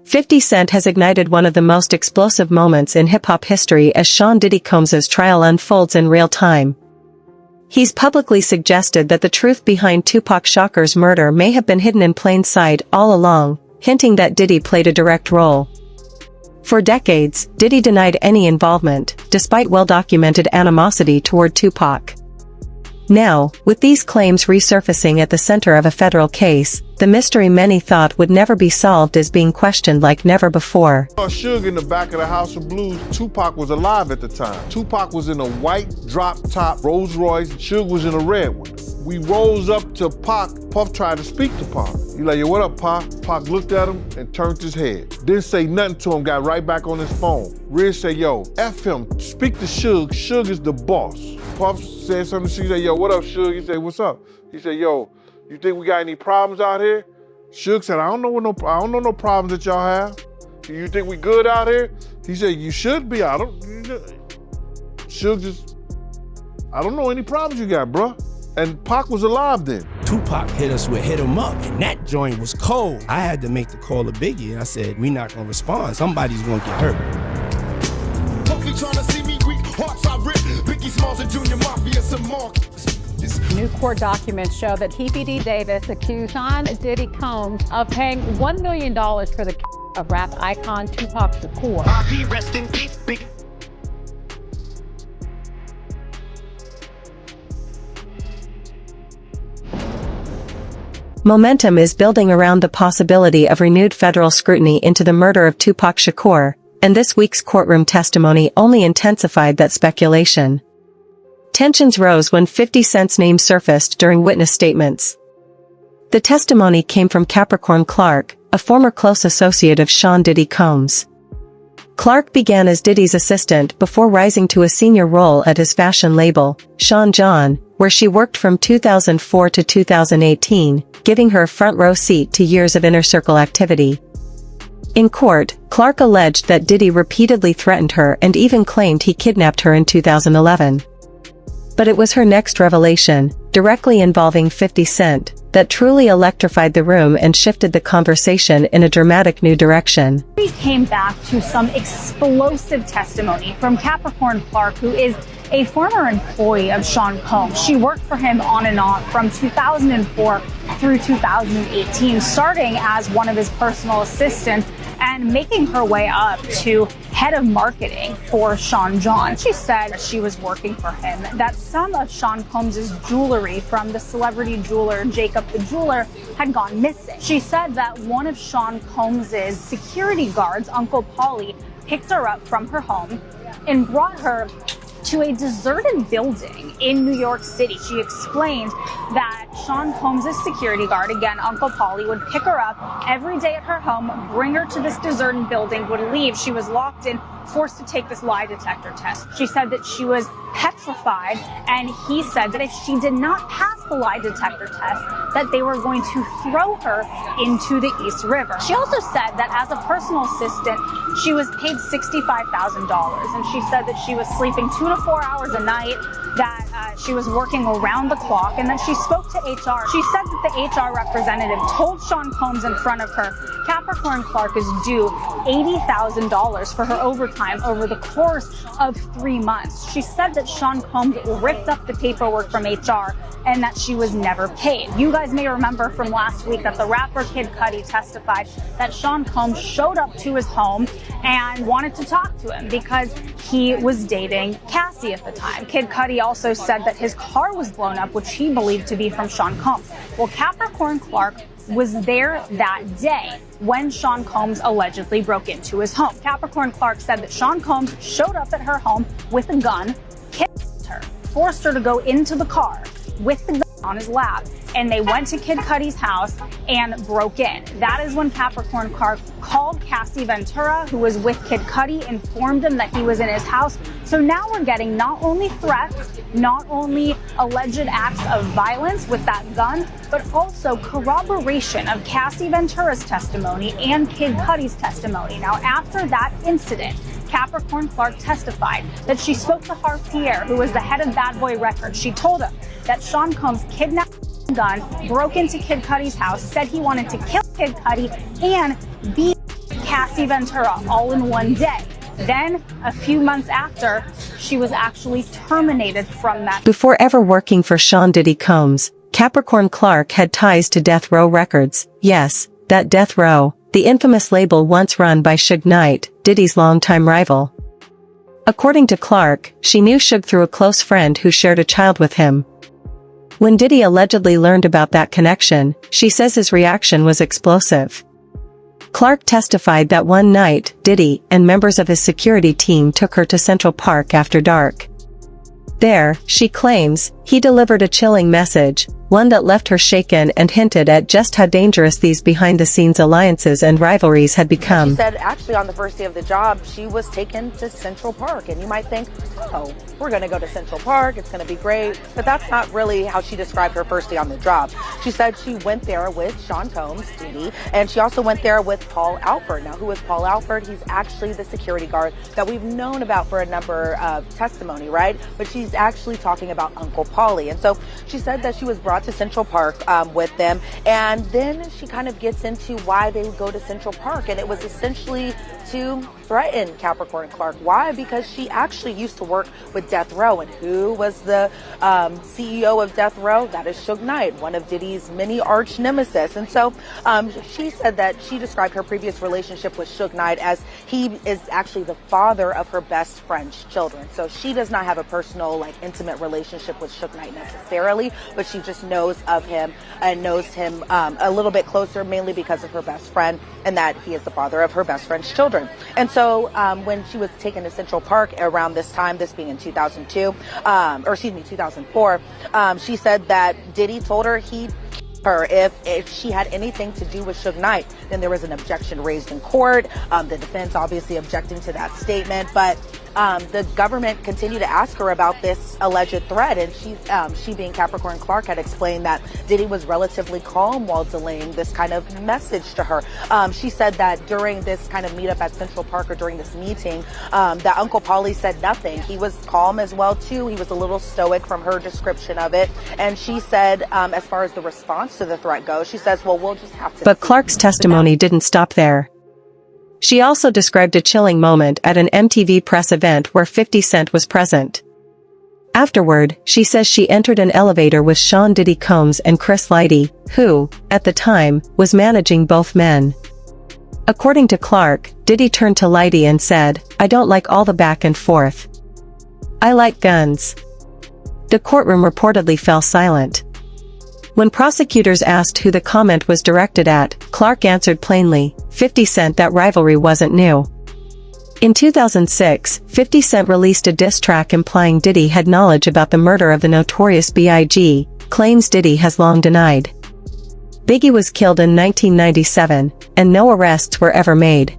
50 Cent has ignited one of the most explosive moments in hip-hop history as Sean Diddy Combs' trial unfolds in real time. He's publicly suggested that the truth behind Tupac Shakur's murder may have been hidden in plain sight all along, hinting that Diddy played a direct role. For decades, Diddy denied any involvement, despite well-documented animosity toward Tupac. Now, with these claims resurfacing at the center of a federal case, the mystery many thought would never be solved is being questioned like never before. Suge in the back of the House of Blues, Tupac was alive at the time. Tupac was in a white drop-top Rolls Royce, Suge was in a red one. We rose up to Pac, Puff tried to speak to Pac. He like, yo, what up, Pac? Pac looked at him and turned his head. Didn't say nothing to him, got right back on his phone. Riz said, yo, F him, speak to Suge, Suge is the boss. Puff said something, she said, yo, what up, Suge? He said, what's up? He said, yo, you think we got any problems out here? Suge said, I don't know no problems that y'all have. You think we good out here? He said, you should be. Suge just, I don't know any problems you got, bruh. And Pac was alive then. Tupac hit us with Hit 'Em Up, and that joint was cold. I had to make the call to Biggie, and I said, we not gonna respond. Somebody's gonna get hurt. Puffy trying to see me weak, hearts I rip. Biggie Smalls and Junior Mafia, some more. New court documents show that P.D. Davis accused Sean Diddy Combs of paying $1 million for the of rap icon Tupac Shakur. R.I.P. rest in peace, Big. Momentum is building around the possibility of renewed federal scrutiny into the murder of Tupac Shakur, and this week's courtroom testimony only intensified that speculation. Tensions rose when 50 Cent's name surfaced during witness statements. The testimony came from Capricorn Clark, a former close associate of Sean Diddy Combs. Clark began as Diddy's assistant before rising to a senior role at his fashion label, Sean John, where she worked from 2004 to 2018, giving her a front-row seat to years of inner circle activity. In court, Clark alleged that Diddy repeatedly threatened her and even claimed he kidnapped her in 2011. But it was her next revelation, directly involving 50 Cent, that truly electrified the room and shifted the conversation in a dramatic new direction. We came back to some explosive testimony from Capricorn Clark, who is a former employee of Sean Combs. She worked for him on and off from 2004 through 2018, starting as one of his personal assistants and making her way up to head of marketing for Sean John. She said she was working for him, that some of Sean Combs' jewelry from the celebrity jeweler Jacob the Jeweler had gone missing. She said that one of Sean Combs' security guards, Uncle Paulie, picked her up from her home and brought her to a deserted building in New York City. She explained that Sean Combs' security guard, again, Uncle Paulie, would pick her up every day at her home, bring her to this deserted building, would leave. She was locked in, forced to take this lie detector test. She said that she was petrified, and he said that if she did not pass the lie detector test, that they were going to throw her into the East River. She also said that as a personal assistant, she was paid $65,000, and she said that she was sleeping 2 to 4 hours a night, that she was working around the clock, and that she spoke to HR. She said that the HR representative told Sean Combs in front of her, Capricorn Clark is due $80,000 for her overtime over the course of 3 months. She said that Sean Combs ripped up the paperwork from HR and that she was never paid. You guys may remember from last week that the rapper Kid Cudi testified that Sean Combs showed up to his home and wanted to talk to him because he was dating Cassie at the time. Kid Cudi also said that his car was blown up, which he believed to be from Sean Combs. Well, Capricorn Clark was there that day when Sean Combs allegedly broke into his home. Capricorn Clark said that Sean Combs showed up at her home with a gun, kidnapped her, forced her to go into the car with the gun on his lap, and they went to Kid Cudi's house and broke in. That is when Capricorn Clark called Cassie Ventura, who was with Kid Cudi, informed him that he was in his house. So now we're getting not only threats, not only alleged acts of violence with that gun, but also corroboration of Cassie Ventura's testimony and Kid Cudi's testimony. Now, after that incident, Capricorn Clark testified that she spoke to Harv Pierre, who was the head of Bad Boy Records. She told him that Sean Combs kidnapped a gun, broke into Kid Cudi's house, said he wanted to kill Kid Cudi and beat Cassie Ventura all in one day. Then, a few months after, she was actually terminated from that. Before ever working for Sean Diddy Combs, Capricorn Clark had ties to Death Row Records. Yes, that Death Row, the infamous label once run by Suge Knight, Diddy's longtime rival. According to Clark, she knew Suge through a close friend who shared a child with him. When Diddy allegedly learned about that connection, she says his reaction was explosive. Clark testified that one night, Diddy and members of his security team took her to Central Park after dark. There, she claims, he delivered a chilling message, one that left her shaken and hinted at just how dangerous these behind-the-scenes alliances and rivalries had become. She said actually on the first day of the job, she was taken to Central Park. And you might think, oh, we're going to go to Central Park, it's going to be great. But that's not really how she described her first day on the job. She said she went there with Sean Combs, Diddy, and she also went there with Paul Alford. Now, who is Paul Alford? He's actually the security guard that we've known about for a number of testimony, right? But she's actually talking about Uncle Paulie. And so she said that she was brought to Central Park with them. And then she kind of gets into why they would go to Central Park. And it was essentially to threaten Capricorn Clark. Why? Because she actually used to work with Death Row. And who was the CEO of Death Row? That is Suge Knight, one of Diddy's many arch nemesis. And so she said that she described her previous relationship with Suge Knight as he is actually the father of her best friend's children. So she does not have a personal, like, intimate relationship with Suge Knight necessarily, but she just knows of him and knows him a little bit closer, mainly because of her best friend and that he is the father of her best friend's children. And so when she was taken to Central Park around this time, this being in 2004, she said that Diddy told her her if she had anything to do with Suge Knight. Then there was an objection raised in court. The defense obviously objecting to that statement, but the government continued to ask her about this alleged threat, and she being Capricorn Clark had explained that Diddy was relatively calm while delaying this kind of message to her. She said that during this kind of meetup at Central Park, or during this meeting, that Uncle Paulie said nothing. He was calm as well too. He was a little stoic from her description of it. And she said, as far as the response to the threat goes, she says, well, we'll just have to. But Clark's testimony didn't stop there. She also described a chilling moment at an MTV press event where 50 Cent was present. Afterward, she says she entered an elevator with Sean Diddy Combs and Chris Lighty, who, at the time, was managing both men. According to Clark, Diddy turned to Lighty and said, "I don't like all the back and forth. I like guns." The courtroom reportedly fell silent. When prosecutors asked who the comment was directed at, Clark answered plainly, 50 Cent. That rivalry wasn't new. In 2006, 50 Cent released a diss track implying Diddy had knowledge about the murder of the notorious B.I.G., claims Diddy has long denied. Biggie was killed in 1997, and no arrests were ever made.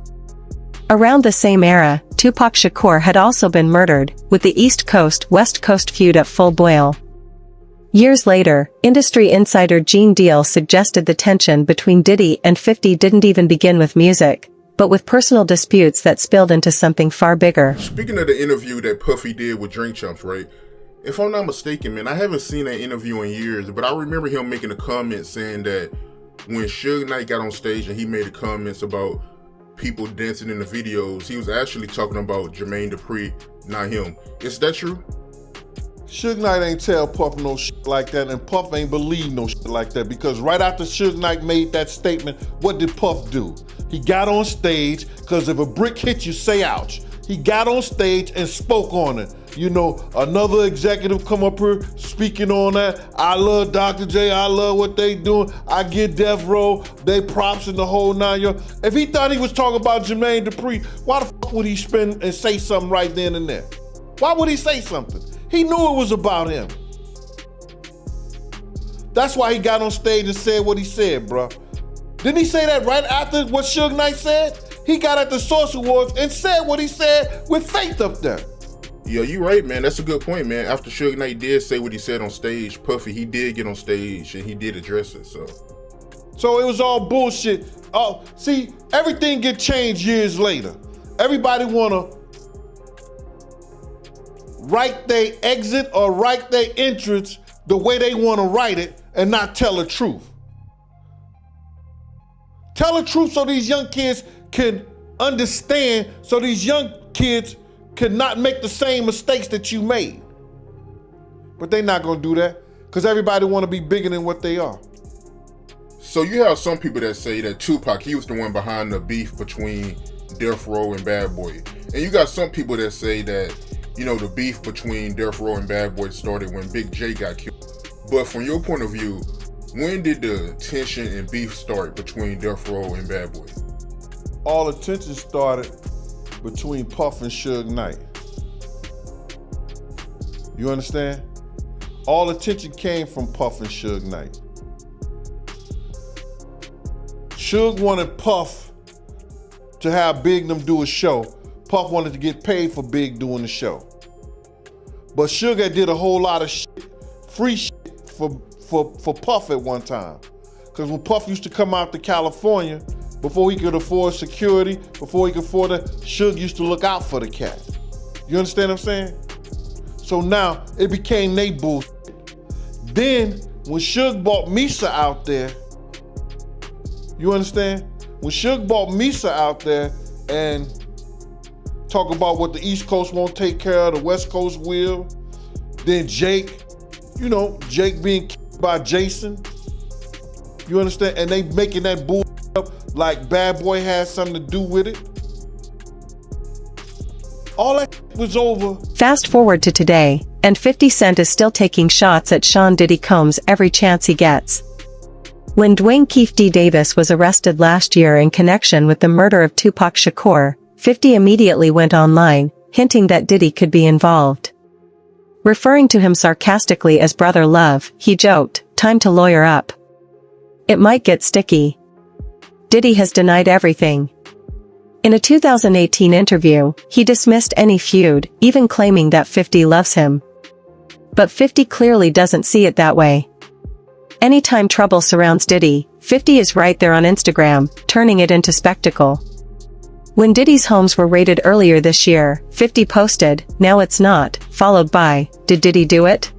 Around the same era, Tupac Shakur had also been murdered, with the East Coast-West Coast feud at full boil. Years later, industry insider Gene Deal suggested the tension between Diddy and 50 didn't even begin with music, but with personal disputes that spilled into something far bigger. Speaking of the interview that Puffy did with Drink Champs, right? If I'm not mistaken, man, I haven't seen that interview in years, but I remember him making a comment saying that when Suge Knight got on stage and he made the comments about people dancing in the videos, he was actually talking about Jermaine Dupri, not him. Is that true? Suge Knight ain't tell Puff no shit like that, and Puff ain't believe no shit like that, because right after Suge Knight made that statement, what did Puff do? He got on stage, because if a brick hits you, say ouch. He got on stage and spoke on it. You know, another executive come up here speaking on that. I love Dr. J, I love what they doing. I get Death Row, they props in the whole 9 yards. If he thought he was talking about Jermaine Dupri, why the fuck would he spin and say something right then and there? Why would he say something? He knew it was about him. That's why he got on stage and said what he said, bro. Didn't he say that right after what Suge Knight said? He got at the Source Awards and said what he said with Faith up there. Yeah, you right, man. That's a good point, man. After Suge Knight did say what he said on stage, Puffy, he did get on stage and he did address it, so it was all bullshit. Oh, see, everything get changed years later. Everybody wanna write their exit or write their entrance the way they want to write it and not tell the truth. Tell the truth so these young kids can understand so these young kids cannot make the same mistakes that you made. But they're not gonna do that because everybody wanna be bigger than what they are. So you have some people that say that Tupac, he was the one behind the beef between Death Row and Bad Boy. And you got some people that say that, you know, the beef between Death Row and Bad Boy started when Big J got killed. But from your point of view, when did the tension and beef start between Death Row and Bad Boy? All the tension started between Puff and Suge Knight. You understand? All the tension came from Puff and Suge Knight. Suge wanted Puff to have Big them do a show. Puff wanted to get paid for Big doing the show. But Suge did a whole lot of shit, free shit for Puff at one time. Because when Puff used to come out to California, before he could afford security, before he could afford it, Suge used to look out for the cat. You understand what I'm saying? So now it became they bullshit. Then when Suge bought Misa out there, you understand? When Suge bought Misa out there and talk about what the East Coast won't take care of, the West Coast will, then Jake, you know, Jake being killed by Jason, you understand? And they making that bull up like Bad Boy has something to do with it. All that was over. Fast forward to today, and 50 Cent is still taking shots at Sean Diddy Combs every chance he gets. When Dwayne Keefe D. Davis was arrested last year in connection with the murder of Tupac Shakur, 50 immediately went online, hinting that Diddy could be involved. Referring to him sarcastically as Brother Love, he joked, "Time to lawyer up. It might get sticky." Diddy has denied everything. In a 2018 interview, he dismissed any feud, even claiming that 50 loves him. But 50 clearly doesn't see it that way. Anytime trouble surrounds Diddy, 50 is right there on Instagram, turning it into spectacle. When Diddy's homes were raided earlier this year, 50 posted, "Now it's not," followed by, "Did Diddy do it?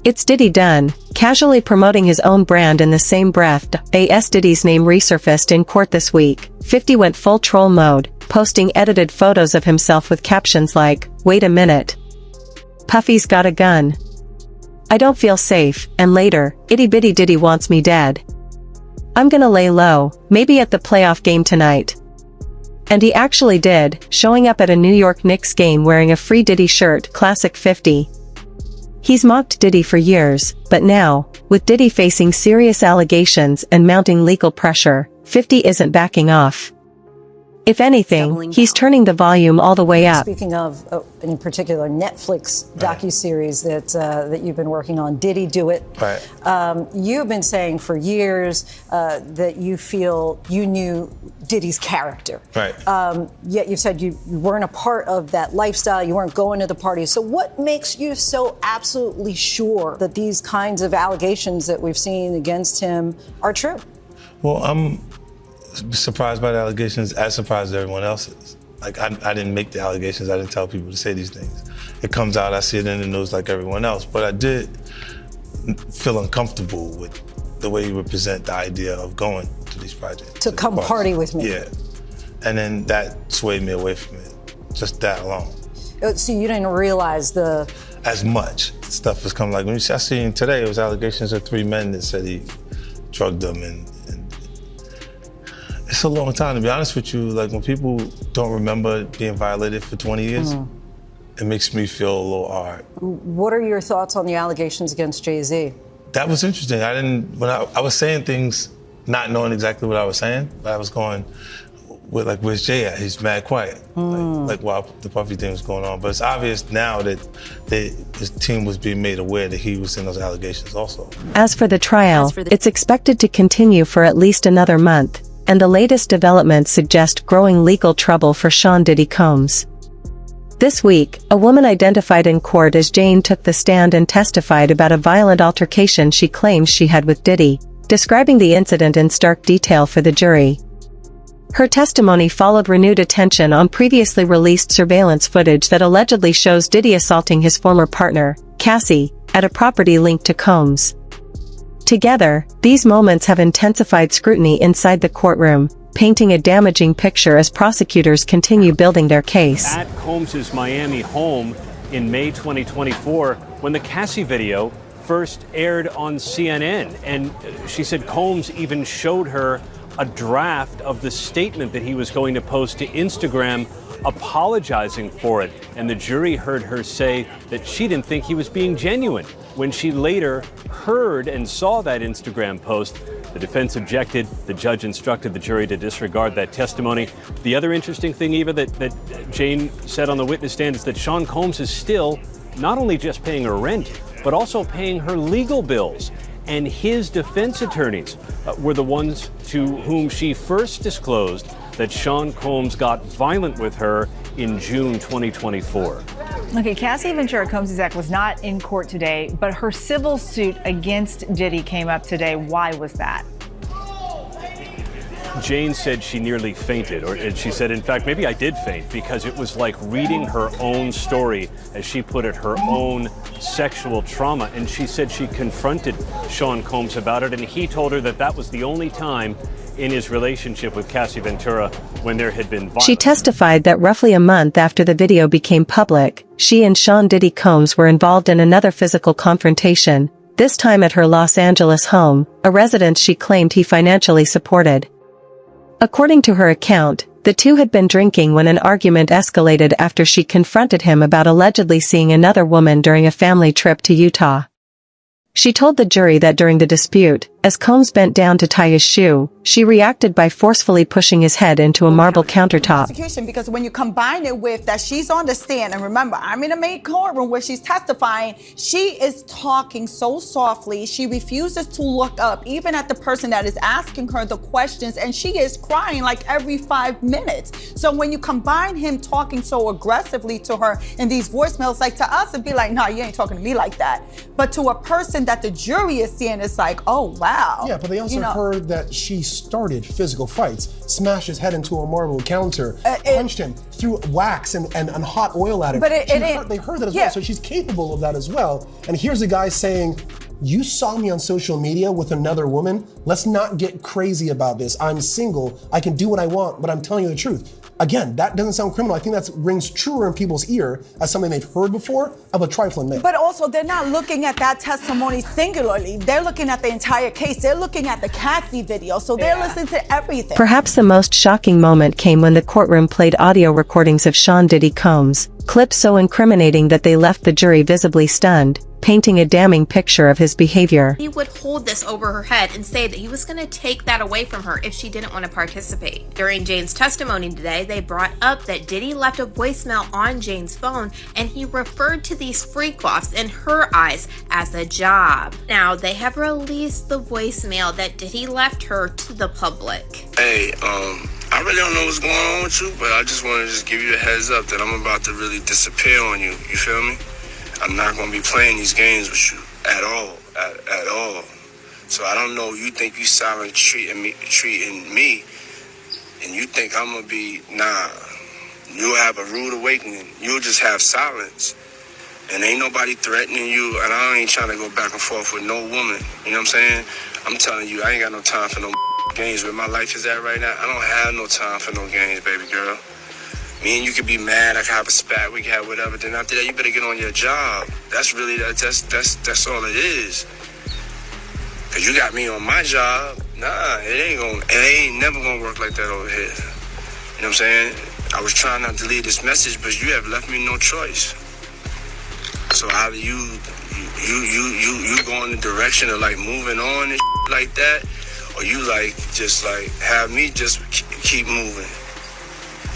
It's Diddy done," casually promoting his own brand in the same breath. As Diddy's name resurfaced in court this week, 50 went full troll mode, posting edited photos of himself with captions like, "Wait a minute. Puffy's got a gun. I don't feel safe," and later, "Itty bitty Diddy wants me dead. I'm gonna lay low, maybe at the playoff game tonight." And he actually did, showing up at a New York Knicks game wearing a free Diddy shirt, classic 50. He's mocked Diddy for years, but now, with Diddy facing serious allegations and mounting legal pressure, 50 isn't backing off. If anything, he's turning the volume all the way up. Speaking of, in particular, Netflix docuseries that you've been working on, Diddy Do It. Right. You've been saying for years that you feel you knew Diddy's character. Right. Yet you said you weren't a part of that lifestyle, you weren't going to the parties. So what makes you so absolutely sure that these kinds of allegations that we've seen against him are true? Well, I'm surprised by the allegations, as surprised as everyone else is. Like, I didn't make the allegations, I didn't tell people to say these things. It comes out, I see it in the news like everyone else, but I did feel uncomfortable with the way you would present the idea of going to these projects. To come party with me. Yeah. And then that swayed me away from it, just that alone. So you didn't realize as much stuff was coming. Like, when I seen today, it was allegations of 3 men that said he drugged them, and it's a long time, to be honest with you. Like, when people don't remember being violated for 20 years, it makes me feel a little hard. What are your thoughts on the allegations against Jay-Z? That was interesting. When I was saying things, not knowing exactly what I was saying, but I was going, where's Jay at? He's mad quiet. Like while the Puffy thing was going on. But it's obvious now that his team was being made aware that he was in those allegations also. As for the trial, it's expected to continue for at least another month, and the latest developments suggest growing legal trouble for Sean Diddy Combs. This week, a woman identified in court as Jane took the stand and testified about a violent altercation she claims she had with Diddy, describing the incident in stark detail for the jury. Her testimony followed renewed attention on previously released surveillance footage that allegedly shows Diddy assaulting his former partner, Cassie, at a property linked to Combs. Together, these moments have intensified scrutiny inside the courtroom, painting a damaging picture as prosecutors continue building their case. At Combs's Miami home in May 2024, when the Cassie video first aired on CNN, and she said Combs even showed her a draft of the statement that he was going to post to Instagram, apologizing for it. And the jury heard her say that she didn't think he was being genuine. When she later heard and saw that Instagram post, the defense objected. The judge instructed the jury to disregard that testimony. The other interesting thing, Eva, that Jane said on the witness stand is that Sean Combs is still not only just paying her rent, but also paying her legal bills. And his defense attorneys were the ones to whom she first disclosed that Sean Combs got violent with her in June 2024. Okay, Cassie Ventura Combs' was not in court today, but her civil suit against Diddy came up today. Why was that? Jane said she nearly fainted, and she said, in fact, maybe I did faint, because it was like reading her own story, as she put it, her own sexual trauma. And she said she confronted Sean Combs about it, and he told her that that was the only time in his relationship with Cassie Ventura when there had been violence. She testified that roughly a month after the video became public, she and Sean Diddy Combs were involved in another physical confrontation, this time at her Los Angeles home, a residence she claimed he financially supported. According to her account, the two had been drinking when an argument escalated after she confronted him about allegedly seeing another woman during a family trip to Utah. She told the jury that during the dispute, as Combs bent down to tie his shoe, she reacted by forcefully pushing his head into a marble countertop. Because when you combine it with that she's on the stand, and remember, I'm in a main courtroom where she's testifying, she is talking so softly, she refuses to look up even at the person that is asking her the questions, and she is crying like every 5 minutes. So when you combine him talking so aggressively to her in these voicemails, like to us it'd be like, no, you ain't talking to me like that. But to a person that the jury is seeing, it's like, oh wow. Yeah, but they also heard that she started physical fights, smashed his head into a marble counter, punched him, threw wax and hot oil at him. But they heard that as well, so she's capable of that as well. And here's a guy saying, you saw me on social media with another woman. Let's not get crazy about this. I'm single. I can do what I want, but I'm telling you the truth. Again, that doesn't sound criminal. I think that rings truer in people's ear as something they've heard before of a trifling man. But also, they're not looking at that testimony singularly. They're looking at the entire case. They're looking at the Cassie video, so they're listening to everything. Perhaps the most shocking moment came when the courtroom played audio recordings of Sean Diddy Combs, clips so incriminating that they left the jury visibly stunned, painting a damning picture of his behavior. He would hold this over her head and say that he was going to take that away from her if she didn't want to participate. During Jane's testimony today, they brought up that Diddy left a voicemail on Jane's phone, and he referred to these freak-offs in her eyes as a job. Now, they have released the voicemail that Diddy left her to the public. Hey, I really don't know what's going on with you, but I just want to just give you a heads up that I'm about to really disappear on you. You feel me? I'm not going to be playing these games with you at all, at all. So I don't know, you think you silent treating me, and you think I'm going to be, nah. You'll have a rude awakening. You'll just have silence. And ain't nobody threatening you, and I ain't trying to go back and forth with no woman. You know what I'm saying? I'm telling you, I ain't got no time for no games. Where my life is at right now, I don't have no time for no games, baby girl. Me and you could be mad, I could have a spat, we can have whatever. Then after that, you better get on your job. That's really, that's all it is. Cause you got me on my job. Nah, it ain't never gonna work like that over here. You know what I'm saying? I was trying not to leave this message, but you have left me no choice. So either you go in the direction of like moving on and like that, or you like just like have me just keep moving.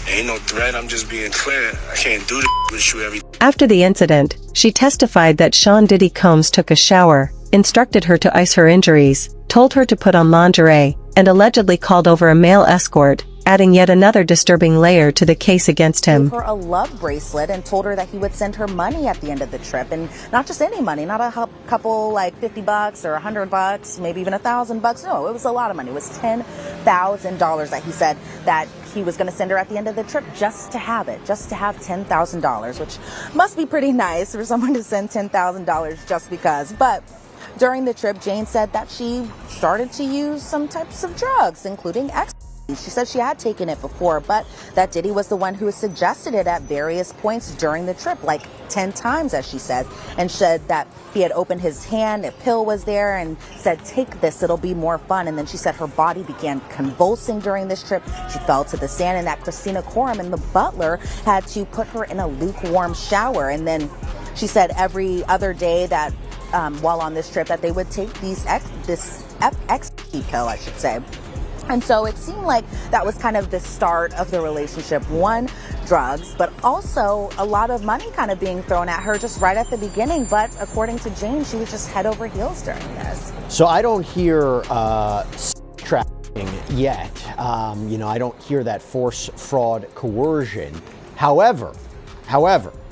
Ain't no threat, I'm just being clear. I can't do this with you every. After the incident, she testified that Sean Diddy Combs took a shower, instructed her to ice her injuries, told her to put on lingerie, and allegedly called over a male escort, adding yet another disturbing layer to the case against him. Gave her a love bracelet and told her that he would send her money at the end of the trip, and not just any money, not a couple like $50 or $100, maybe even $1,000. No, it was a lot of money. It was $10,000 that he said that he was going to send her at the end of the trip just to have it, just to have $10,000, which must be pretty nice for someone to send $10,000 just because. But during the trip, Jane said that she started to use some types of drugs, including ecstasy. She said she had taken it before, but that Diddy was the one who suggested it at various points during the trip, like 10 times, as she said, and said that he had opened his hand, a pill was there, and said, take this, it'll be more fun. And then she said her body began convulsing during this trip. She fell to the sand, and that Christina Coram and the butler had to put her in a lukewarm shower. And then she said every other day that while on this trip that they would take this ecstasy pill, I should say. And so it seemed like that was kind of the start of the relationship. One, drugs, but also a lot of money kind of being thrown at her just right at the beginning. But according to Jane, she was just head over heels during this. So I don't hear trafficking yet. I don't hear that force, fraud, coercion. However,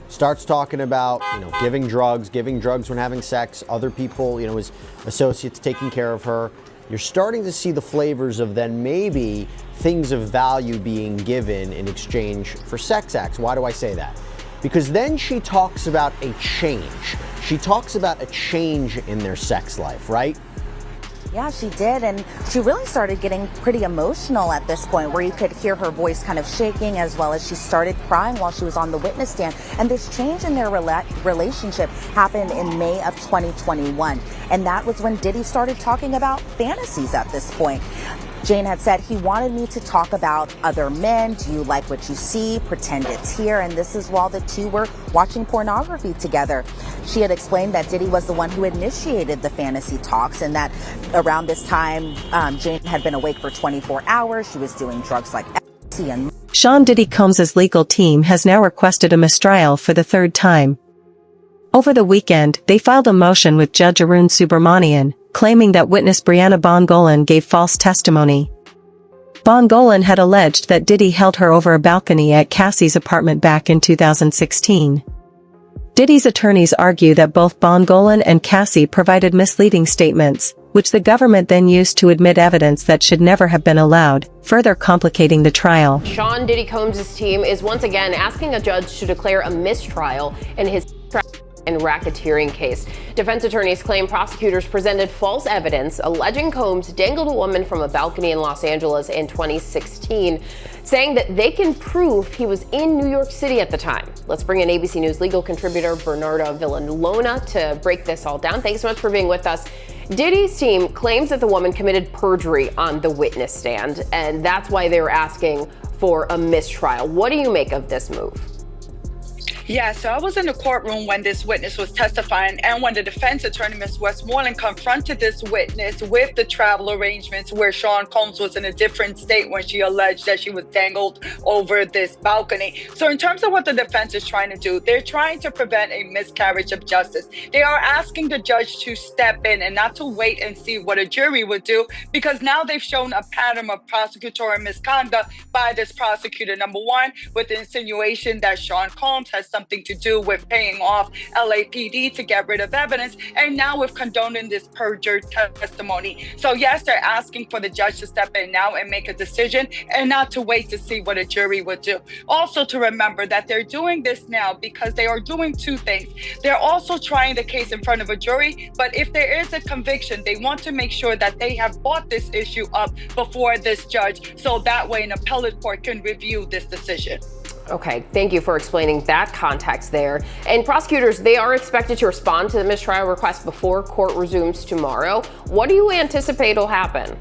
starts talking about, giving drugs when having sex, other people, his associates taking care of her. You're starting to see the flavors of then maybe things of value being given in exchange for sex acts. Why do I say that? Because then she talks about a change. She talks about a change in their sex life, right? Yeah, she did. And she really started getting pretty emotional at this point, where you could hear her voice kind of shaking, as well as she started crying while she was on the witness stand. And this change in their relationship happened in May of 2021. And that was when Diddy started talking about fantasies at this point. Jane had said, he wanted me to talk about other men. Do you like what you see? Pretend it's here. And this is while the two were watching pornography together. She had explained that Diddy was the one who initiated the fantasy talks, and that around this time, Jane had been awake for 24 hours. She was doing drugs like ecstasy and... Sean Diddy Combs' legal team has now requested a mistrial for the third time. Over the weekend, they filed a motion with Judge Arun Subramanian, claiming that witness Brianna Bongolan gave false testimony. Bongolan had alleged that Diddy held her over a balcony at Cassie's apartment back in 2016. Diddy's attorneys argue that both Bongolan and Cassie provided misleading statements, which the government then used to admit evidence that should never have been allowed, further complicating the trial. Sean Diddy Combs' team is once again asking a judge to declare a mistrial in his and racketeering case. Defense attorneys claim prosecutors presented false evidence alleging Combs dangled a woman from a balcony in Los Angeles in 2016, saying that they can prove he was in New York City at the time. Let's bring in ABC News legal contributor Bernardo Villalona to break this all down. Thanks so much for being with us. Diddy's team claims that the woman committed perjury on the witness stand, and that's why they were asking for a mistrial. What do you make of this move? Yeah, so I was in the courtroom when this witness was testifying, and when the defense attorney, Ms. Westmoreland, confronted this witness with the travel arrangements where Sean Combs was in a different state when she alleged that she was dangled over this balcony. So in terms of what the defense is trying to do, they're trying to prevent a miscarriage of justice. They are asking the judge to step in and not to wait and see what a jury would do, because now they've shown a pattern of prosecutorial misconduct by this prosecutor. Number one, with the insinuation that Sean Combs has something to do with paying off LAPD to get rid of evidence, and now with condoning this perjured testimony. So yes, they're asking for the judge to step in now and make a decision, and not to wait to see what a jury would do. Also to remember that they're doing this now because they are doing two things. They're also trying the case in front of a jury, but if there is a conviction, they want to make sure that they have brought this issue up before this judge, so that way an appellate court can review this decision. Okay, thank you for explaining that context there. And prosecutors, they are expected to respond to the mistrial request before court resumes tomorrow. What do you anticipate will happen?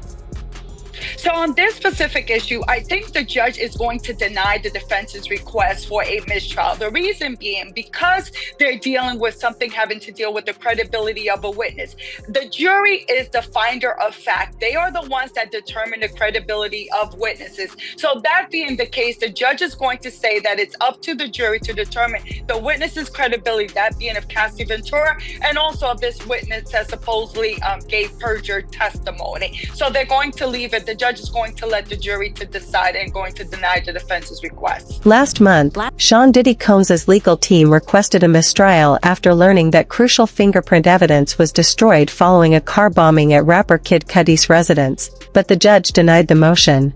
So on this specific issue, I think the judge is going to deny the defense's request for a mistrial. The reason being because they're dealing with something having to deal with the credibility of a witness. The jury is the finder of fact. They are the ones that determine the credibility of witnesses. So that being the case, the judge is going to say that it's up to the jury to determine the witness's credibility, that being of Cassie Ventura, and also of this witness that supposedly gave perjured testimony. So they're going to leave it. The judge is going to let the jury to decide and going to deny the defense's request. Last month, Sean Diddy Combs' legal team requested a mistrial after learning that crucial fingerprint evidence was destroyed following a car bombing at rapper Kid Cudi's residence, but the judge denied the motion.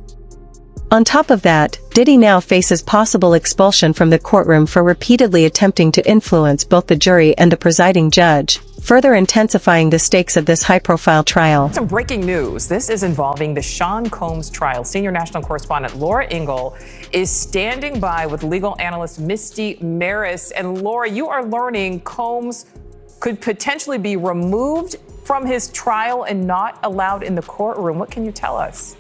On top of that, Diddy now faces possible expulsion from the courtroom for repeatedly attempting to influence both the jury and the presiding judge, further intensifying the stakes of this high-profile trial. Some breaking news. This is involving the Sean Combs trial. Senior national correspondent Laura Ingle is standing by with legal analyst Misty Maris. And Laura, you are learning Combs could potentially be removed from his trial and not allowed in the courtroom. What can you tell us?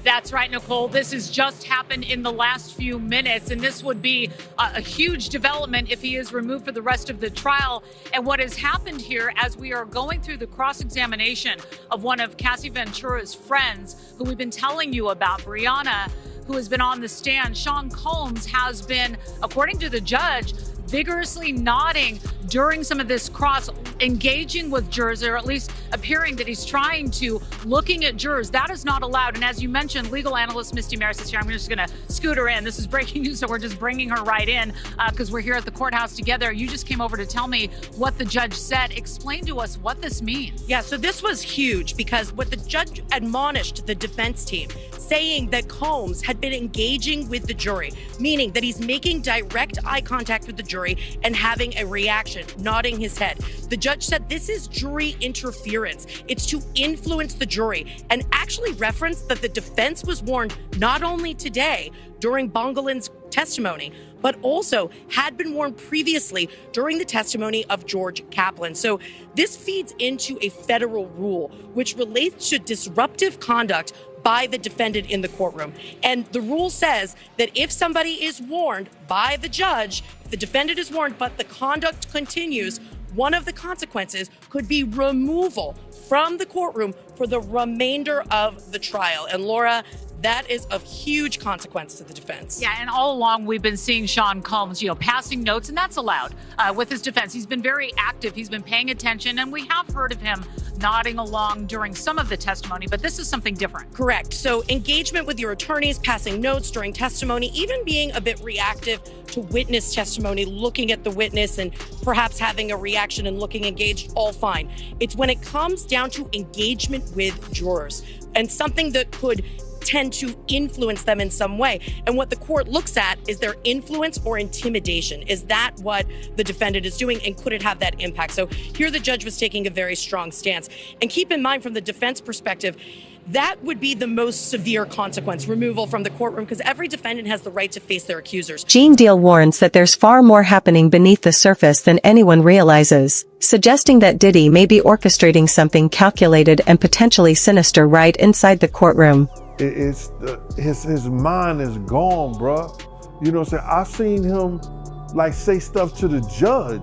That's right, Nicole. This has just happened in the last few minutes, and this would be a huge development if he is removed for the rest of the trial. And what has happened here, as we are going through the cross-examination of one of Cassie Ventura's friends, who we've been telling you about, Brianna, who has been on the stand, Sean Combs has been, according to the judge, vigorously nodding during some of this cross, engaging with jurors, or at least appearing that he's trying to, looking at jurors. That is not allowed. And as you mentioned, legal analyst Misty Maris is here. I'm just going to scoot her in. This is breaking news, so we're just bringing her right in because we're here at the courthouse together. You just came over to tell me what the judge said. Explain to us what this means. Yeah, so this was huge because what the judge admonished the defense team, saying that Combs had been engaging with the jury, meaning that he's making direct eye contact with the jury and having a reaction, nodding his head. The judge said this is jury interference. It's to influence the jury, and actually referenced that the defense was warned not only today during Bongolin's testimony, but also had been warned previously during the testimony of George Kaplan. So this feeds into a federal rule which relates to disruptive conduct by the defendant in the courtroom. And the rule says that if somebody is warned by the judge, if the defendant is warned, but the conduct continues, one of the consequences could be removal from the courtroom for the remainder of the trial. And Laura, that is of huge consequence to the defense. Yeah, and all along we've been seeing Sean Combs, passing notes, and that's allowed with his defense. He's been very active. He's been paying attention, and we have heard of him nodding along during some of the testimony, but this is something different. Correct. So engagement with your attorneys, passing notes during testimony, even being a bit reactive to witness testimony, looking at the witness and perhaps having a reaction and looking engaged, all fine. It's when it comes down to engagement with jurors and something that could tend to influence them in some way. And what the court looks at is their influence or intimidation. Is that what the defendant is doing, and could it have that impact? So here the judge was taking a very strong stance. And keep in mind, from the defense perspective, that would be the most severe consequence, removal from the courtroom, because every defendant has the right to face their accusers. Gene Deal warns that there's far more happening beneath the surface than anyone realizes, suggesting that Diddy may be orchestrating something calculated and potentially sinister right inside the courtroom. His mind is gone, bruh. You know what I'm saying? I've seen him say stuff to the judge.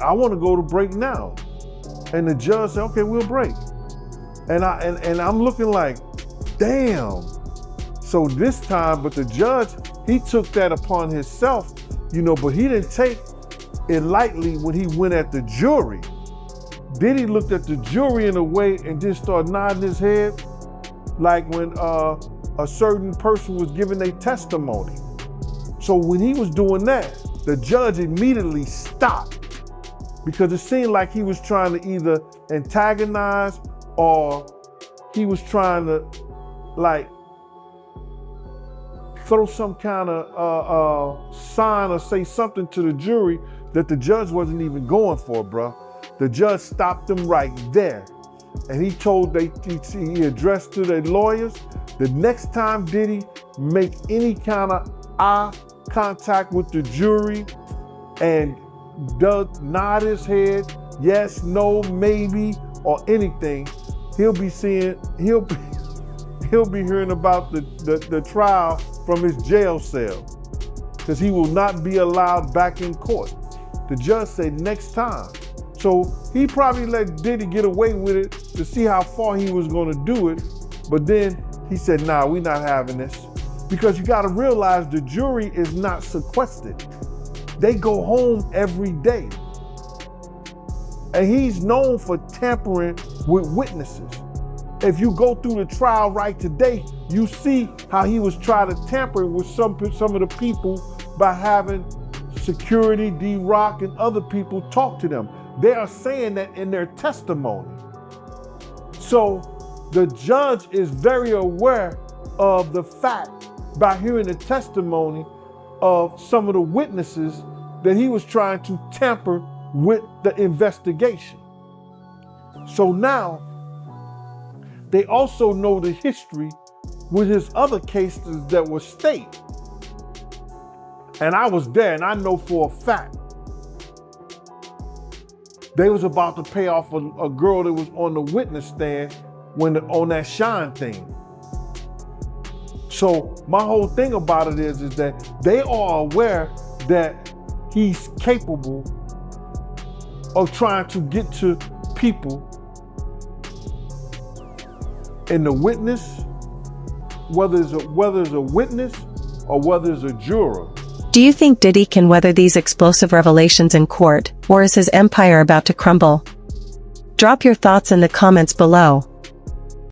I want to go to break now. And the judge said, okay, we'll break. And I'm looking like, damn. So this time, but the judge, he took that upon himself, but he didn't take it lightly when he went at the jury. Diddy looked at the jury in a way and just started nodding his head, like when a certain person was giving their testimony. So when he was doing that, the judge immediately stopped because it seemed like he was trying to either antagonize or he was trying to throw some kind of sign or say something to the jury that the judge wasn't even going for, bruh. The judge stopped him right there. And he told he addressed to their lawyers, the next time Diddy make any kind of eye contact with the jury and does nod his head, yes, no, maybe, or anything, he'll be hearing about the trial from his jail cell, because he will not be allowed back in court. The judge said next time. So he probably let Diddy get away with it to see how far he was going to do it. But then he said, nah, we're not having this. Because you got to realize the jury is not sequestered. They go home every day. And he's known for tampering with witnesses. If you go through the trial right today, you see how he was trying to tamper with some of the people by having security, D-Rock, and other people talk to them. They are saying that in their testimony. So the judge is very aware of the fact by hearing the testimony of some of the witnesses that he was trying to tamper with the investigation. So now they also know the history with his other cases that were state. And I was there, and I know for a fact they was about to pay off a girl that was on the witness stand on that Shine thing. So my whole thing about it is that they are aware that he's capable of trying to get to people in the witness, whether it's a witness or whether it's a juror. Do you think Diddy can weather these explosive revelations in court, or is his empire about to crumble? Drop your thoughts in the comments below.